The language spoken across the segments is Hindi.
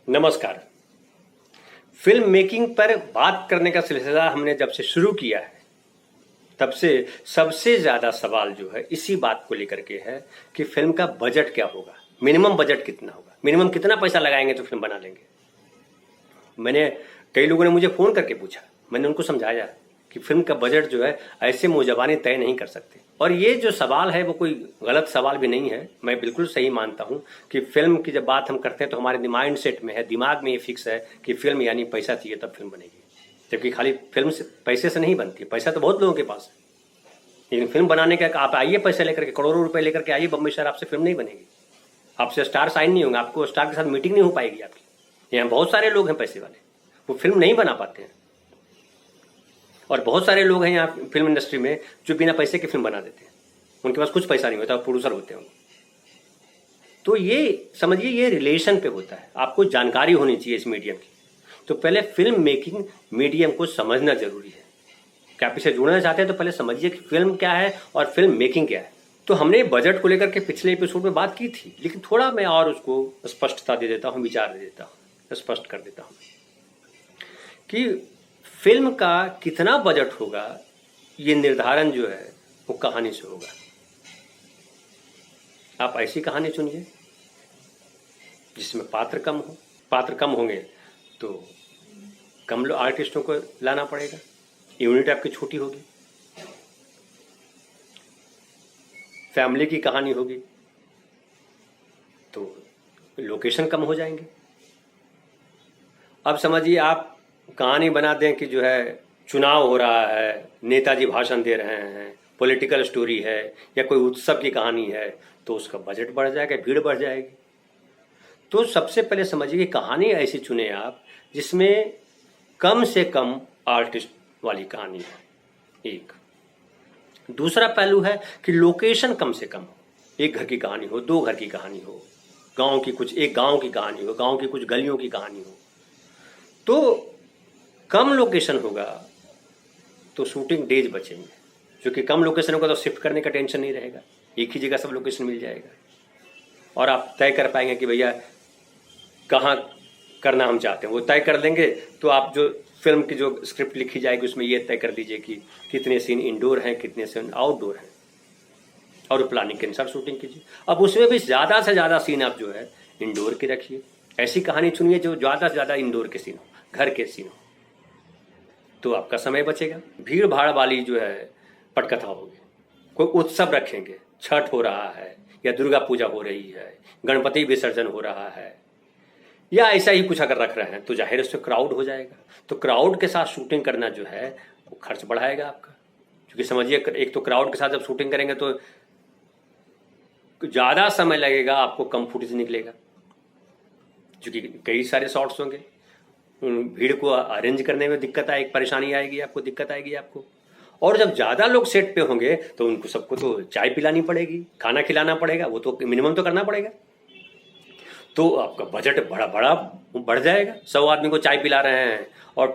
नमस्कार। फिल्म मेकिंग पर बात करने का सिलसिला हमने जब से शुरू किया है तब से सबसे ज़्यादा सवाल जो है इसी बात को लेकर के है कि फिल्म का बजट क्या होगा, मिनिमम बजट कितना होगा, मिनिमम कितना पैसा लगाएंगे तो फिल्म बना लेंगे। मैंने कई लोगों ने मुझे फ़ोन करके पूछा, मैंने उनको समझाया कि फिल्म का बजट जो है ऐसे मुंह-ज़बानी तय नहीं कर सकते। और ये जो सवाल है वो कोई गलत सवाल भी नहीं है, मैं बिल्कुल सही मानता हूँ कि फिल्म की जब बात हम करते हैं तो हमारे माइंड सेट में है, दिमाग में ये फिक्स है कि फिल्म यानी पैसा चाहिए तब फिल्म बनेगी। जबकि खाली फिल्म से पैसे से नहीं बनती, पैसा तो बहुत लोगों के पास है, लेकिन फिल्म बनाने का आप आइए पैसे लेकर के, करोड़ों रुपए लेकर के आइए बम्बई शहर, आपसे फिल्म नहीं बनेगी, आपसे स्टार साइन नहीं होंगे, आपको स्टार के साथ मीटिंग नहीं हो पाएगी आपकी। यहाँ बहुत सारे लोग हैं पैसे वाले, वो फिल्म नहीं बना पाते हैं। और बहुत सारे लोग हैं यहाँ फिल्म इंडस्ट्री में जो बिना पैसे की फिल्म बना देते हैं, उनके पास कुछ पैसा नहीं होता, प्रोड्यूसर होते हैं। तो ये समझिए ये रिलेशन पे होता है, आपको जानकारी होनी चाहिए इस मीडियम की। तो पहले फिल्म मेकिंग मीडियम को समझना जरूरी है। क्या आप इसे जुड़ना चाहते हैं तो पहले समझिए कि फिल्म क्या है और फिल्म मेकिंग क्या है। तो हमने बजट को लेकर के पिछले एपिसोड में बात की थी, लेकिन थोड़ा मैं और उसको स्पष्टता दे देता हूँ, विचार दे देता हूँ, स्पष्ट कर देता हूँ कि फिल्म का कितना बजट होगा ये निर्धारण जो है वो कहानी से होगा। आप ऐसी कहानी चुनिए जिसमें पात्र कम हो, पात्र कम होंगे तो कम आर्टिस्टों को लाना पड़ेगा, यूनिट आपकी छोटी होगी, फैमिली की कहानी होगी तो लोकेशन कम हो जाएंगे। अब समझिए आप कहानी बना दें कि जो है चुनाव हो रहा है, नेताजी भाषण दे रहे हैं, पॉलिटिकल स्टोरी है या कोई उत्सव की कहानी है, तो उसका बजट बढ़ जाएगा, भीड़ बढ़ जाएगी। तो सबसे पहले समझिए कि कहानी ऐसी चुने आप जिसमें कम से कम आर्टिस्ट वाली कहानी है। एक दूसरा पहलू है कि लोकेशन कम से कम हो, एक घर की कहानी हो, दो घर की कहानी हो, गांव की कुछ, एक गांव की कहानी हो, गांव की कुछ गलियों की कहानी हो। तो कम लोकेशन होगा तो शूटिंग डेज बचेंगे, क्योंकि कम लोकेशन होगा तो शिफ्ट करने का टेंशन नहीं रहेगा, एक ही जगह सब लोकेशन मिल जाएगा और आप तय कर पाएंगे कि भैया कहाँ करना हम चाहते हैं, वो तय कर देंगे। तो आप जो फिल्म की जो स्क्रिप्ट लिखी जाएगी उसमें ये तय कर दीजिए कि कितने सीन इंडोर हैं, कितने सीन आउटडोर हैं, और प्लानिंग के अनुसार शूटिंग कीजिए। अब उसमें भी ज़्यादा से ज़्यादा सीन आप जो है इंडोर के रखिए, ऐसी कहानी चुनिए जो ज़्यादा से ज़्यादा इंडोर के सीन हो, घर के सीन हो, तो आपका समय बचेगा। भीड़ भाड़ वाली जो है पटकथा होगी, कोई उत्सव रखेंगे, छठ हो रहा है या दुर्गा पूजा हो रही है, गणपति विसर्जन हो रहा है या ऐसा ही कुछ अगर रख रहे हैं तो जाहिर उससे क्राउड हो जाएगा। तो क्राउड के साथ शूटिंग करना जो है वो खर्च बढ़ाएगा आपका, क्योंकि समझिए एक तो क्राउड के साथ जब शूटिंग करेंगे तो ज़्यादा समय लगेगा, आपको कम फुटेज निकलेगा, क्योंकि कई सारे शॉट्स होंगे, भीड़ को अरेंज करने में दिक्कत आएगी, परेशानी आएगी आपको, दिक्कत आएगी आपको। और जब ज़्यादा लोग सेट पे होंगे तो उनको सबको तो चाय पिलानी पड़ेगी, खाना खिलाना पड़ेगा, वो तो मिनिमम तो करना पड़ेगा। तो आपका बजट बड़ा बड़ा बढ़ जाएगा। 100 आदमी को चाय पिला रहे हैं और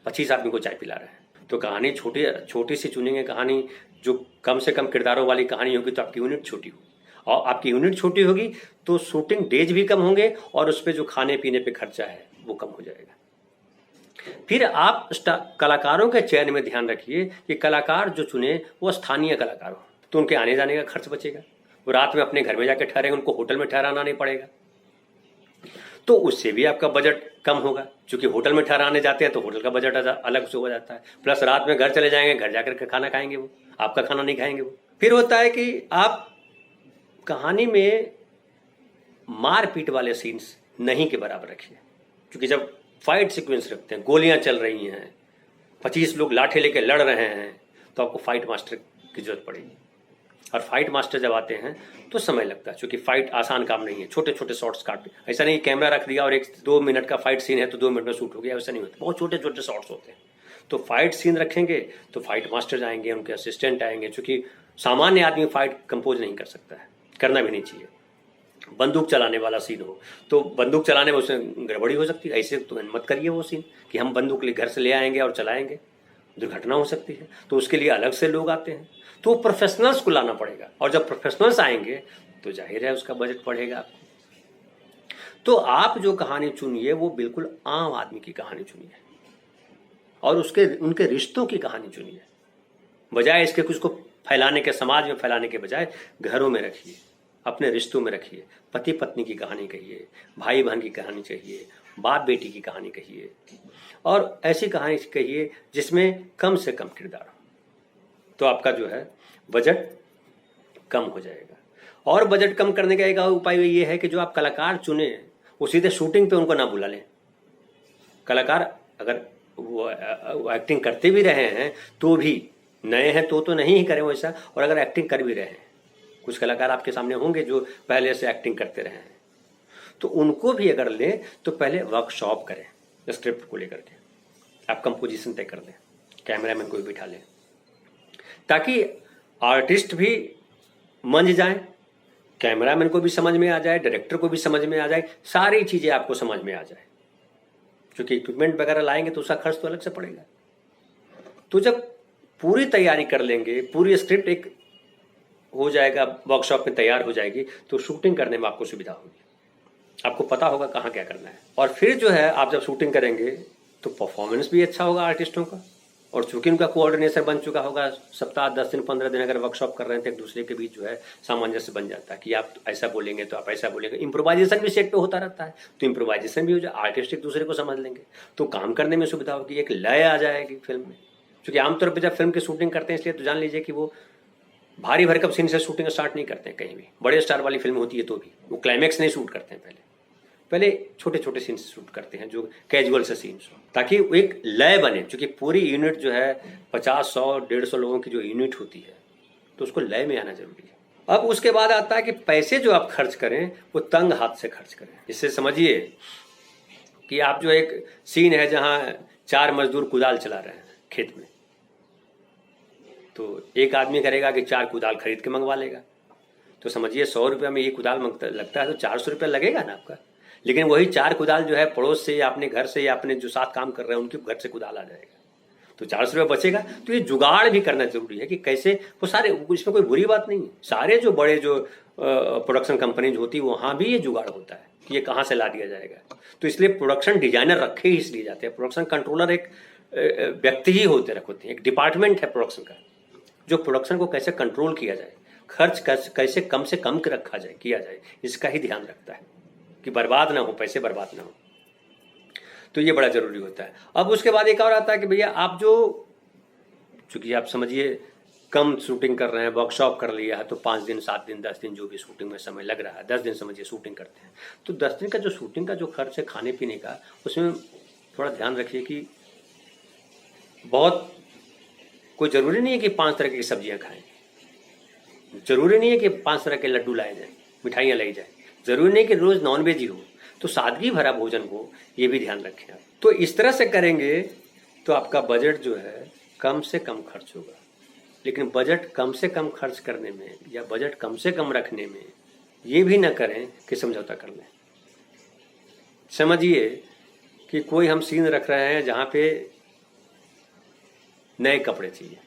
25 आदमी को चाय पिला रहे हैं, तो कहानी छोटी सी चुनेंगे, कहानी जो कम से कम किरदारों वाली कहानी होगी तो आपकी यूनिट छोटी होगी, और आपकी यूनिट छोटी होगी तो शूटिंग डेज भी कम होंगे और उस पर जो खाने पीने पे खर्चा है वो कम हो जाएगा। फिर आप कलाकारों के चयन में ध्यान रखिए कि कलाकार जो चुने वो स्थानीय कलाकार हो, तो उनके आने जाने का खर्च बचेगा, वो रात में अपने घर में जाकर ठहरेंगे, उनको होटल में ठहराना नहीं पड़ेगा, तो उससे भी आपका बजट कम होगा, क्योंकि होटल में ठहराने जाते हैं तो होटल का बजट अलग से हो जाता है, प्लस रात में घर चले जाएंगे, घर जाकर के खाना खाएंगे, वो आपका खाना नहीं खाएंगे वो। फिर होता है कि आप कहानी में मारपीट वाले सीन्स नहीं के बराबर रखिए, क्योंकि जब फाइट सीक्वेंस रखते हैं, गोलियां चल रही हैं, 25 लोग लाठे लेके लड़ रहे हैं, तो आपको फाइट मास्टर की जरूरत पड़ेगी। और फाइट मास्टर जब आते हैं तो समय लगता है, क्योंकि फाइट आसान काम नहीं है, छोटे छोटे शॉट्स काटते, ऐसा नहीं कैमरा रख दिया और 1-2 मिनट का फाइट सीन है तो 2 मिनट में शूट हो गया, ऐसा नहीं होता, बहुत छोटे छोटे शॉट्स होते हैं। तो फाइट सीन रखेंगे तो फाइट मास्टर आएंगे, उनके असिस्टेंट आएंगे, क्योंकि सामान्य आदमी फाइट कंपोज नहीं कर सकता है, करना भी नहीं चाहिए। बंदूक चलाने वाला सीन हो तो बंदूक चलाने में उसमें गड़बड़ी हो सकती है, ऐसे तो मत करिए वो सीन कि हम बंदूक घर से ले आएंगे और चलाएंगे, दुर्घटना हो सकती है, तो उसके लिए अलग से लोग आते हैं, तो प्रोफेशनल्स को लाना पड़ेगा, और जब प्रोफेशनल्स आएंगे तो जाहिर है उसका बजट बढ़ेगा आपको। तो आप जो कहानी चुनिए वो बिल्कुल आम आदमी की कहानी चुनिए और उनके रिश्तों की कहानी चुनिए, बजाय इसके कुछ को फैलाने के, समाज में फैलाने के बजाय घरों में रखिए, अपने रिश्तों में रखिए। पति पत्नी की कहानी कहिए, भाई बहन की कहानी चाहिए, बाप बेटी की कहानी कहिए, और ऐसी कहानी कहिए जिसमें कम से कम किरदार हो। तो आपका जो है बजट कम हो जाएगा। और बजट कम करने का एक उपाय ये है कि जो आप कलाकार चुने वो सीधे शूटिंग पे उनको ना बुला लें। कलाकार अगर वो एक्टिंग करते भी रहे हैं तो भी नए हैं तो नहीं ही करें वैसा, और अगर एक्टिंग कर भी रहे हैं, कुछ कलाकार आपके सामने होंगे जो पहले से एक्टिंग करते रहे हैं, तो उनको भी अगर लें तो पहले वर्कशॉप करें स्क्रिप्ट को लेकर के, आप कंपोजिशन तय कर लें, कैमरामैन को भी बिठा लें, ताकि आर्टिस्ट भी मंझ जाए, कैमरामैन को भी समझ में आ जाए, डायरेक्टर को भी समझ में आ जाए, सारी चीज़ें आपको समझ में आ जाए। क्योंकि इक्विपमेंट वगैरह लाएंगे तो उसका खर्च तो अलग से पड़ेगा। तो जब पूरी तैयारी कर लेंगे, पूरी स्क्रिप्ट एक हो जाएगा, वर्कशॉप में तैयार हो जाएगी, तो शूटिंग करने में आपको सुविधा होगी, आपको पता होगा कहाँ क्या करना है। और फिर जो है आप जब शूटिंग करेंगे तो परफॉर्मेंस भी अच्छा होगा आर्टिस्टों का, और चूंकि उनका कोऑर्डिनेशन बन चुका होगा, सप्ताह 10 दिन 15 दिन अगर वर्कशॉप कर रहे हैं तो एक दूसरे के बीच जो है सामंजस्य बन जाता है कि आप ऐसा बोलेंगे तो आप ऐसा बोलेंगे। इम्प्रोवाइजेशन भी सेट पे होता रहता है, तो इम्प्रोवाइजेशन भी हो जाए, आर्टिस्ट एक दूसरे को समझ लेंगे, तो काम करने में सुविधा होगी, एक लय आ जाएगी फिल्म में। क्योंकि आमतौर पर जब फिल्म की शूटिंग करते हैं, इसलिए तो जान लीजिए कि वो भारी भरकम सीन से शूटिंग स्टार्ट नहीं करते हैं कहीं भी। बड़े स्टार वाली फिल्म होती है तो भी वो क्लाइमैक्स नहीं शूट करते हैं, पहले छोटे छोटे सीन शूट करते हैं, जो कैजुअल से सीन्स हो, ताकि एक लय बने। क्योंकि पूरी यूनिट जो है 50, 100, 150 लोगों की जो यूनिट होती है, तो उसको लय में आना जरूरी है। अब उसके बाद आता है कि पैसे जो आप खर्च करें वो तंग हाथ से खर्च करें। इससे समझिए कि आप जो एक सीन है जहां 4 मजदूर कुदाल चला रहे हैं खेत में, तो एक आदमी करेगा कि 4 कुदाल खरीद के मंगवा लेगा, तो समझिए 100 रुपया में ये कुदाल लगता है तो 400 रुपया लगेगा ना आपका। लेकिन वही 4 कुदाल जो है पड़ोस से या अपने घर से या अपने जो साथ काम कर रहे हैं उनके घर से कुदाल आ जाएगा, तो 400 रुपया बचेगा। तो ये जुगाड़ भी करना जरूरी है कि कैसे वो सारे, इसमें कोई बुरी बात नहीं है, सारे जो बड़े जो प्रोडक्शन कंपनीज होती है वहाँ भी ये जुगाड़ होता है कि ये कहाँ से ला दिया जाएगा। तो इसलिए प्रोडक्शन डिजाइनर रखे ही इसलिए जाते हैं। प्रोडक्शन कंट्रोलर एक व्यक्ति ही होते हैं, एक डिपार्टमेंट है प्रोडक्शन का, जो प्रोडक्शन को कैसे कंट्रोल किया जाए, खर्च कैसे कम से कम रखा जाए, किया जाए, इसका ही ध्यान रखता है कि बर्बाद ना हो, पैसे बर्बाद ना हो। तो ये बड़ा जरूरी होता है। अब उसके बाद एक और आता है कि भैया आप जो, चूंकि आप समझिए कम शूटिंग कर रहे हैं, वर्कशॉप कर लिया है, तो 5 दिन 7 दिन 10 दिन जो भी शूटिंग में समय लग रहा है, 10 दिन समझिए शूटिंग करते हैं, तो 10 दिन का जो शूटिंग का जो खर्च है खाने पीने का, उसमें थोड़ा ध्यान रखिए कि बहुत, कोई ज़रूरी नहीं है कि 5 तरह की सब्जियां खाएं, ज़रूरी नहीं है कि 5 तरह के लड्डू लाए जाएं, मिठाइयाँ लाई जाएं, ज़रूरी नहीं कि रोज़ नॉनवेज ही हो, तो सादगी भरा भोजन हो, ये भी ध्यान रखें आप। तो इस तरह से करेंगे तो आपका बजट जो है कम से कम खर्च होगा। लेकिन बजट कम से कम खर्च करने में या बजट कम से कम रखने में ये भी ना करें कि समझौता कर लें। समझिए कि कोई हम सीन रख रहे हैं जहाँ पे नए कपड़े चाहिए,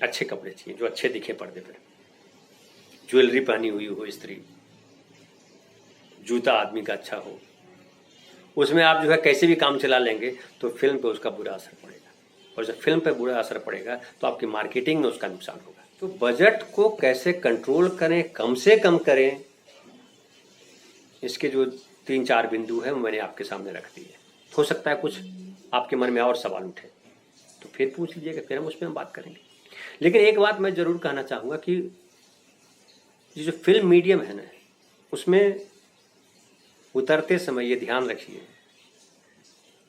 अच्छे कपड़े चाहिए जो अच्छे दिखे पर्दे पर, ज्वेलरी पहनी हुई हो स्त्री, जूता आदमी का अच्छा हो, उसमें आप जो है कैसे भी काम चला लेंगे तो फिल्म पे उसका बुरा असर पड़ेगा, और जब फिल्म पे बुरा असर पड़ेगा तो आपकी मार्केटिंग में उसका नुकसान होगा। तो बजट को कैसे कंट्रोल करें, कम से कम करें, इसके जो 3-4 बिंदु हैं मैंने आपके सामने रख दिए। हो सकता है कुछ आपके मन में और सवाल उठे तो फिर पूछ लीजिएगा, फिर हम उस पर बात करेंगे। लेकिन एक बात मैं जरूर कहना चाहूँगा कि ये जो फिल्म मीडियम है ना, उसमें उतरते समय ये ध्यान रखिए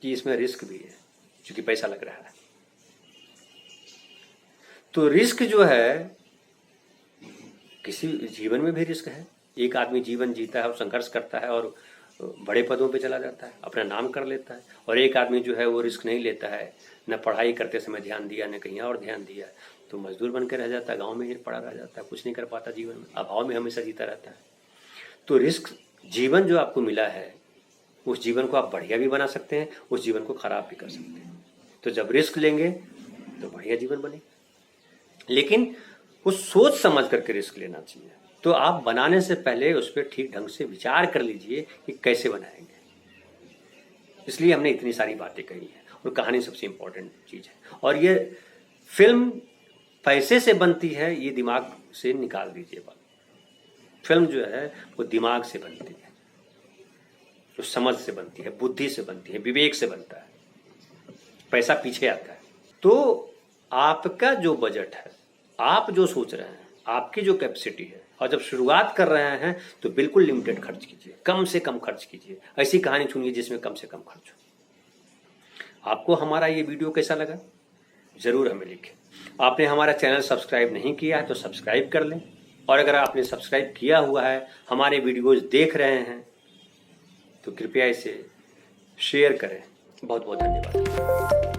कि इसमें रिस्क भी है, क्योंकि पैसा लग रहा है। तो रिस्क जो है, किसी जीवन में भी रिस्क है। एक आदमी जीवन जीता है और संघर्ष करता है और बड़े पदों पे चला जाता है, अपना नाम कर लेता है, और एक आदमी जो है वो रिस्क नहीं लेता है, न पढ़ाई करते समय ध्यान दिया न कहीं और ध्यान दिया, तो मजदूर बन के रह जाता है, गाँव में ही पड़ा रह जाता है, कुछ नहीं कर पाता, जीवन में अभाव में हमेशा जीता रहता है। तो रिस्क, जीवन जो आपको मिला है उस जीवन को आप बढ़िया भी बना सकते हैं, उस जीवन को खराब भी कर सकते हैं। तो जब रिस्क लेंगे तो बढ़िया जीवन बनेगा, लेकिन वो सोच समझ करके रिस्क लेना चाहिए। तो आप बनाने से पहले उस पर ठीक ढंग से विचार कर लीजिए कि कैसे बनाएंगे। इसलिए हमने इतनी सारी बातें कही हैं, और कहानी सबसे इंपॉर्टेंट चीज़ है। और ये फिल्म पैसे से बनती है, ये दिमाग से निकाल दीजिए बात। फिल्म जो है वो दिमाग से बनती है, जो समझ से बनती है, बुद्धि से बनती है, विवेक से बनता है, पैसा पीछे आता है। तो आपका जो बजट है, आप जो सोच रहे हैं, आपकी जो कैपेसिटी है, और जब शुरुआत कर रहे हैं तो बिल्कुल लिमिटेड खर्च कीजिए, कम से कम खर्च कीजिए। ऐसी कहानी चुनिए जिसमें कम से कम खर्च हो। आपको हमारा ये वीडियो कैसा लगा ज़रूर हमें लिखें। आपने हमारा चैनल सब्सक्राइब नहीं किया है तो सब्सक्राइब कर लें, और अगर आपने सब्सक्राइब किया हुआ है, हमारे वीडियोज़ देख रहे हैं, तो कृपया इसे शेयर करें। बहुत बहुत धन्यवाद।